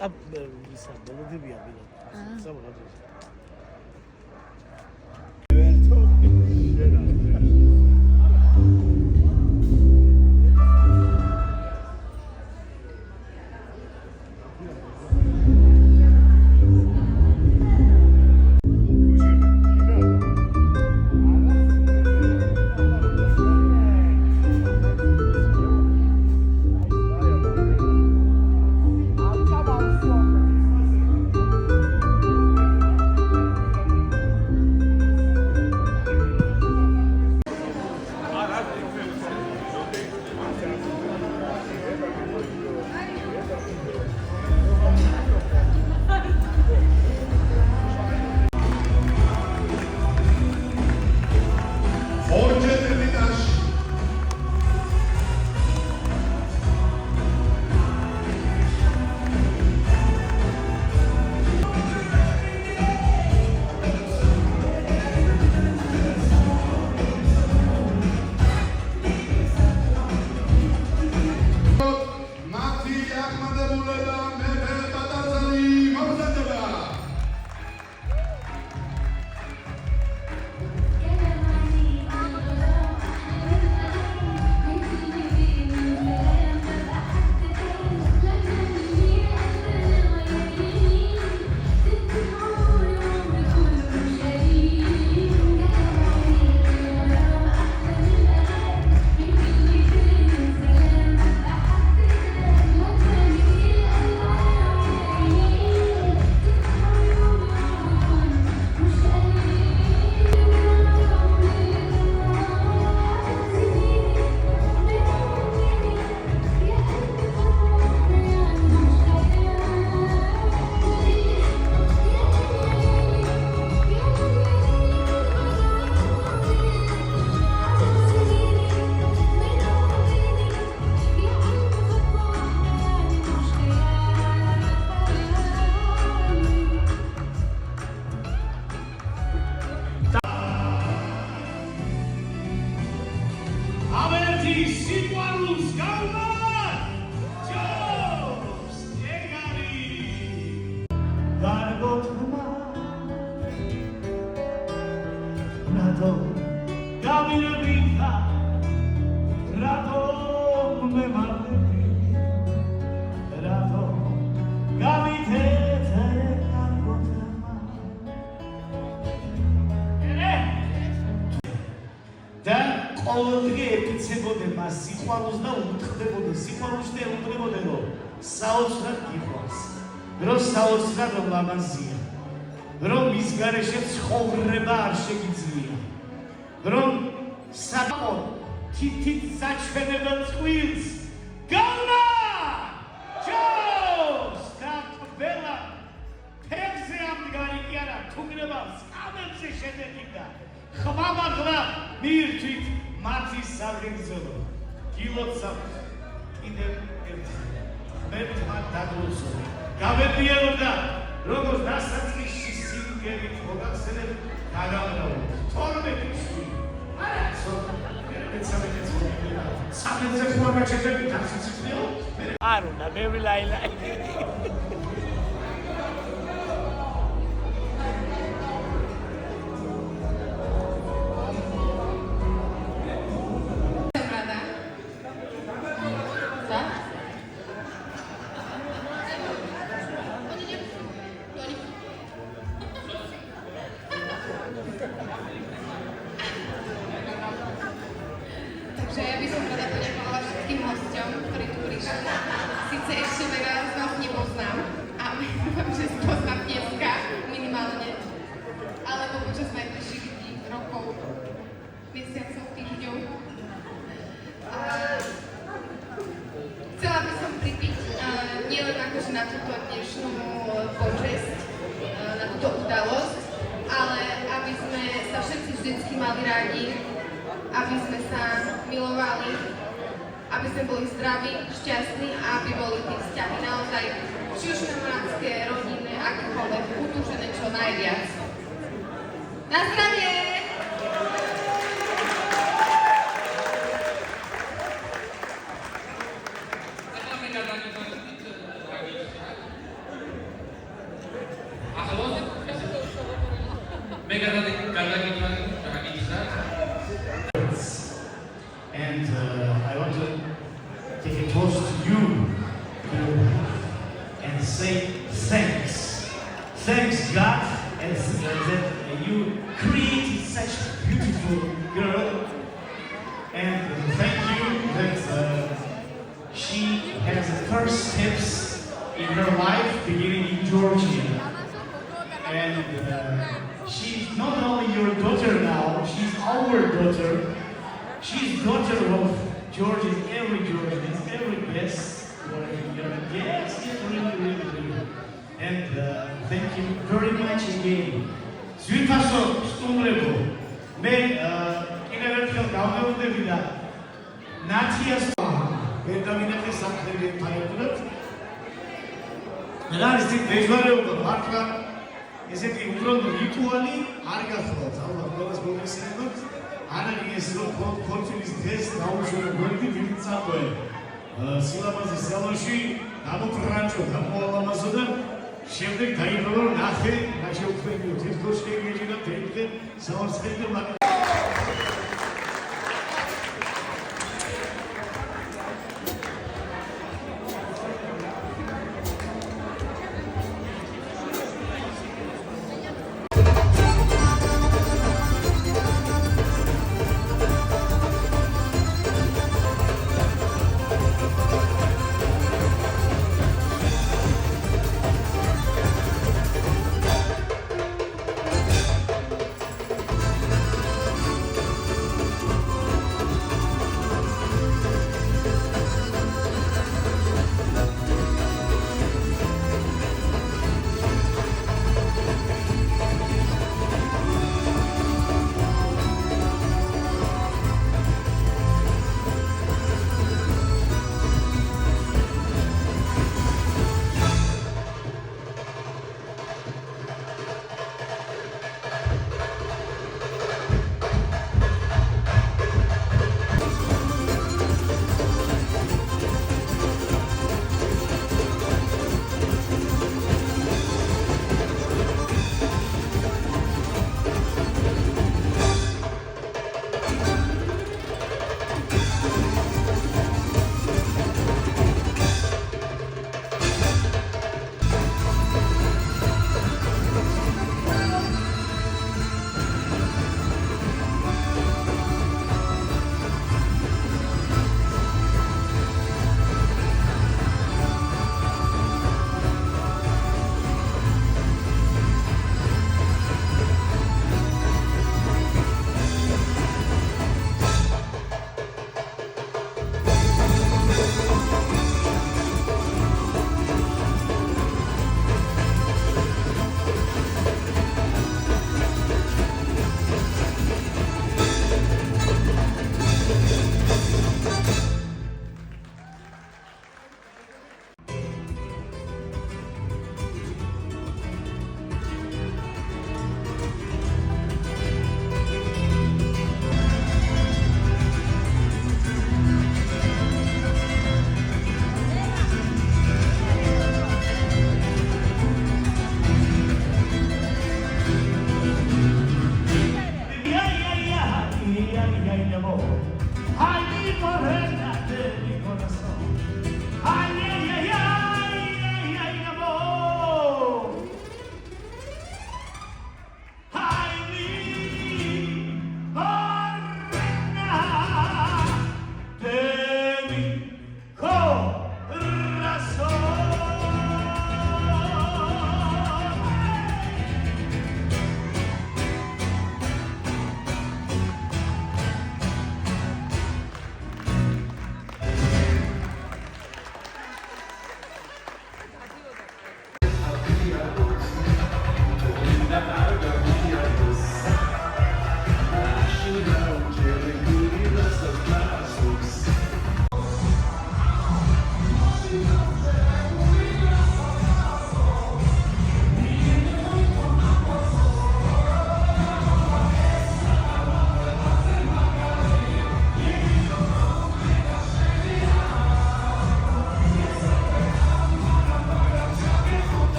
ისა ბოლოდებია ბილად. სამღადოს. ყოველდღე ეპიცებოდე მას სიყვარულს და უთხრდებოდე სიყვარულს და უთხრდებოდე რომ საოცრად გიყვარს რომ საოცრად ლამაზია რომ მის გარეშე ცხოვრება არ შეგიძლია რომ საკო თითით საჩვენებელ წყვილს გავნა ჯოს და ყველა ფერზე ამდგარი კი არა თუნგრებას ამებზე შედეგიდა ხმამაღლა მირჩით მათი საღებრძელო გილოცა კიდევ ერთხელ მერტმა დაგლოსო გავედიეროდა როგორც დასაწყისში სიმღერით მოგახსენებ დაგავრავოთ 12 შვილი არა ცოტა მეცამეტე ცხოვრება სამეცე ხوارა ჩეთები დასიცილო არ უნდა ბევრი ლაილა Takže ja by som rada poďakovala všetkým hosťom, ktorí tu prišli. Sice ešte veľa z vás nepoznám a dúfam, že spoznám dneska minimálne, alebo počas najbližších dní, rokov, mesiacov, týždňov. Chcela by som pripiť nielen akože na túto dnešnú počesť, na túto udalosť, ale aby sme sa všetci vždycky mali rádi, aby sme sa milovali, aby sme boli zdraví, šťastní a aby boli tie vzťahy naozaj či už kamarátske, rodinné, akékoľvek, utúžené čo najviac. Na zdravie! And I want to take a toast to you and say thanks. Thanks God that you created such a beautiful girl. And thank you that she has the first steps in her life beginning in Georgia. And she's not only your daughter now, she's our daughter. She's daughter of Georgian, every Georgian, every best. Yes, really. And thank you very much again. Sweetpasso, Stumlebo. მე კიდევ ერთხელ გავგეუბნები და ნაციას ვერ დავინახე სამხედრო ფაილურად. რა არის ეს მეჯვარეობა მართლა ესეთი უბრალოდ რიტუალი არ გახლავთ, ალბათ ყველას მოგესწრებათ. არა ის რომ კონფლიქტის დღეს დაუშვებო გვერდი ვიწაყვე. სილამაზის სალონში დამოფრანჭო, დამოალამაზო და შემდეგ დაიბრალო ნახე, რა შეუქმნიო თითქოს შეგეჭირა თეთრ საოცრებო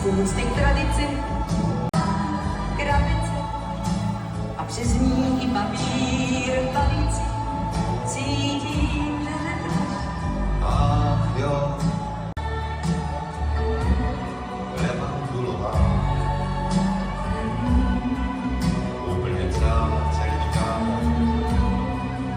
úcty k tradici, krabice a přes ní i papír v balíci. Cítím, že řekneš, ach jo, levandulová, úplně celá celička,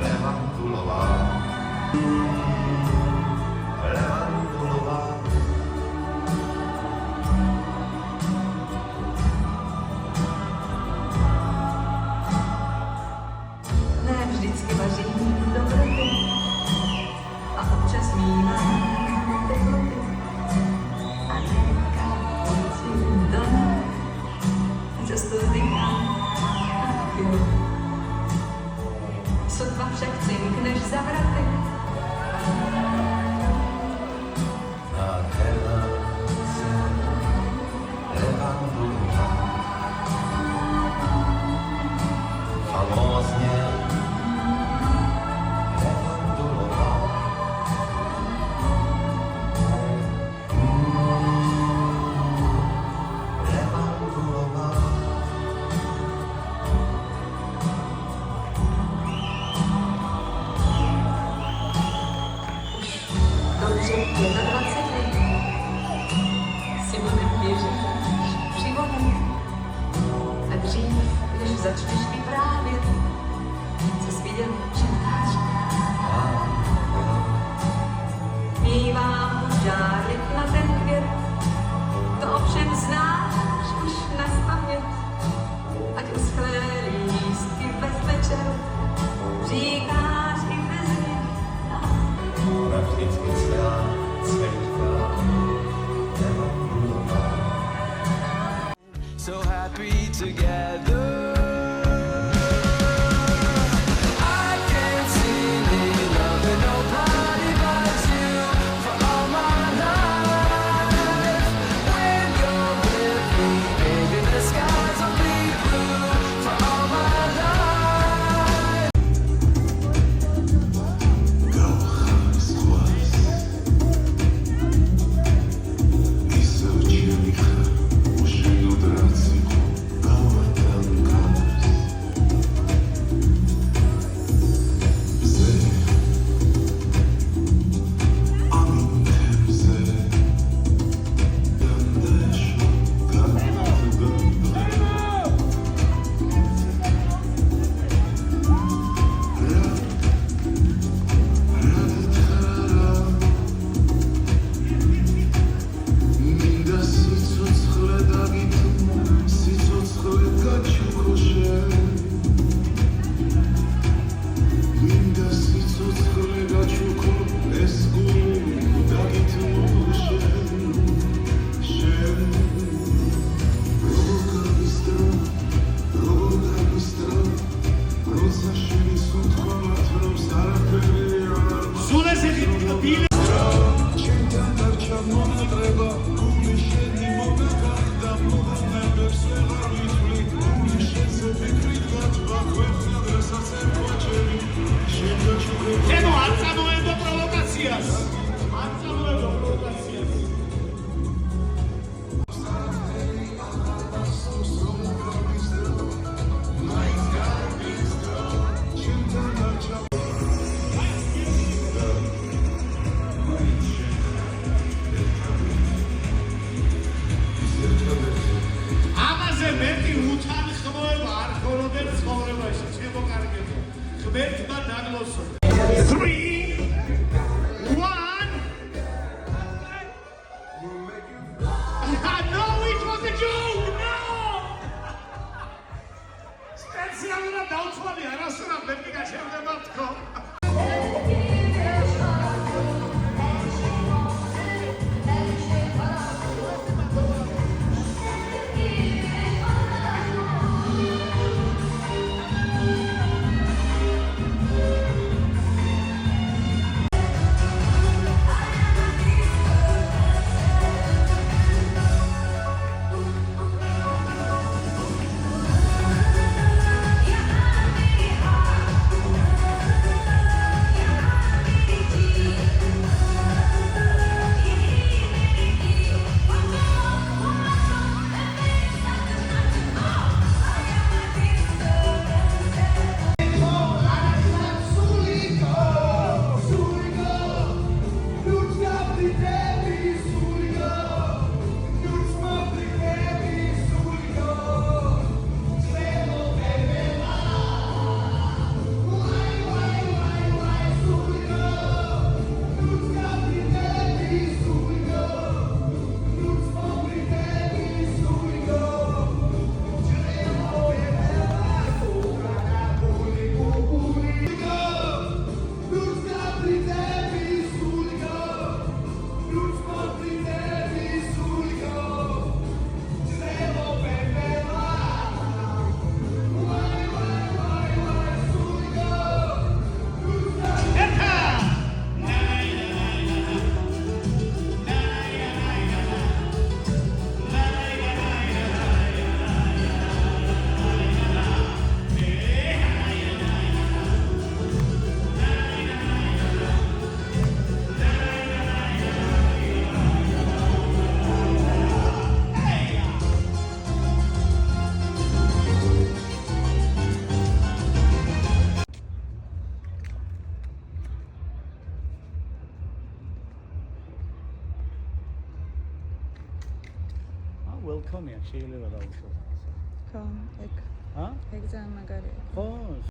levandulová, levandulová. ne vždycky vařím dobroty a občas mívám teploty a nechám pocit doma, často vzdychám, ach jo. Sotva však cinkneš za vraty, Nádherná si levandulová, famózně levandulová. Levandulová. dobře 25 let si budem běžet přivonem a dřív, než začneš vyprávět, co jsi viděl čertáč. Mívám žáret na ten květ, to ovšem znáš už nazpamět, ať uschlé lístky bez večeru, říkáš i bez nich. Navždycky celá celička, levandulová. So happy together. I can't see me loving nobody but you for all my life. When you're with me, baby, the skies will be blue for all my life. welcome-ია შეიძლება დავუშვათ. ხო, ეგ. ა? ეგ ძალიან მაგარია. ხო,